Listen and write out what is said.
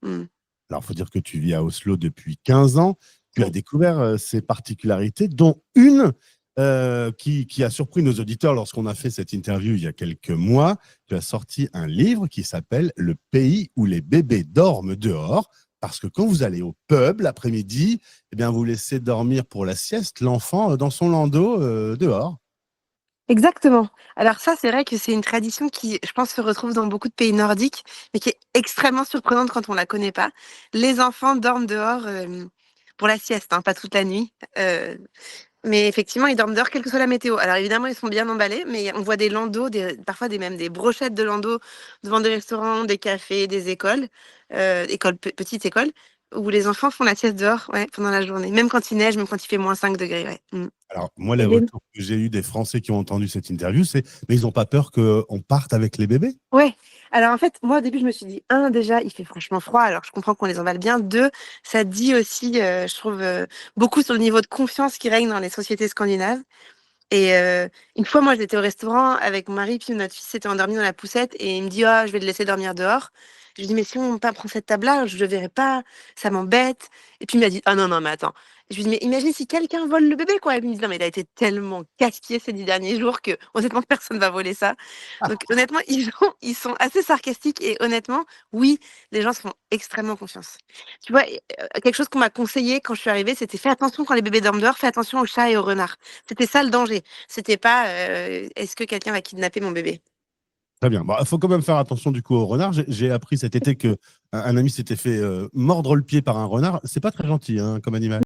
Mmh. Alors, il faut dire que tu vis à Oslo depuis 15 ans. Tu as Oui. découvert ces particularités, dont une qui a surpris nos auditeurs lorsqu'on a fait cette interview il y a quelques mois. Tu as sorti un livre qui s'appelle Le pays où les bébés dorment dehors. Parce que quand vous allez au pub l'après-midi, eh bien, vous laissez dormir pour la sieste l'enfant dans son landau dehors. Exactement. Alors ça, c'est vrai que c'est une tradition qui, je pense, se retrouve dans beaucoup de pays nordiques, mais qui est extrêmement surprenante quand on la connaît pas. Les enfants dorment dehors, pour la sieste, hein, pas toute la nuit. Mais effectivement, ils dorment dehors, quelle que soit la météo. Alors évidemment, ils sont bien emballés, mais on voit des landaus, parfois même des brochettes de landaus devant des restaurants, des cafés, des écoles, petites écoles, où les enfants font la sieste dehors, ouais, pendant la journée. Même quand il neige, même quand il fait -5 degrés, ouais. Mm. Alors, moi, les Et les retours que j'ai eu des Français qui ont entendu cette interview, c'est mais ils n'ont pas peur qu'on parte avec les bébés? Ouais. Alors en fait, moi au début, je me suis dit, un, déjà, il fait franchement froid, alors je comprends qu'on les emballe bien. Deux, ça dit aussi, je trouve, beaucoup sur le niveau de confiance qui règne dans les sociétés scandinaves. Et une fois, moi, j'étais au restaurant avec mon mari, puis notre fils s'était endormi dans la poussette, et il me dit, ah, je vais le laisser dormir dehors. Je lui dis, mais si on pas prend cette table-là, je le verrai pas, ça m'embête. Et puis il m'a dit, ah non, non, mais attends. Je lui dis, mais imagine si quelqu'un vole le bébé, quoi. Il me dit, non, mais il a été tellement casse-pied ces 10 derniers jours que, honnêtement, personne va voler ça. Donc, honnêtement, ils sont assez sarcastiques, et honnêtement, oui, les gens se font extrêmement confiance. Tu vois, quelque chose qu'on m'a conseillé quand je suis arrivée, c'était fais attention quand les bébés dorment dehors, fais attention aux chats et aux renards. C'était ça le danger. C'était pas, est-ce que quelqu'un va kidnapper mon bébé? Très bien. Bon, il faut quand même faire attention du coup au renard. J'ai appris cet été que un ami s'était fait mordre le pied par un renard. C'est pas très gentil hein, comme animal.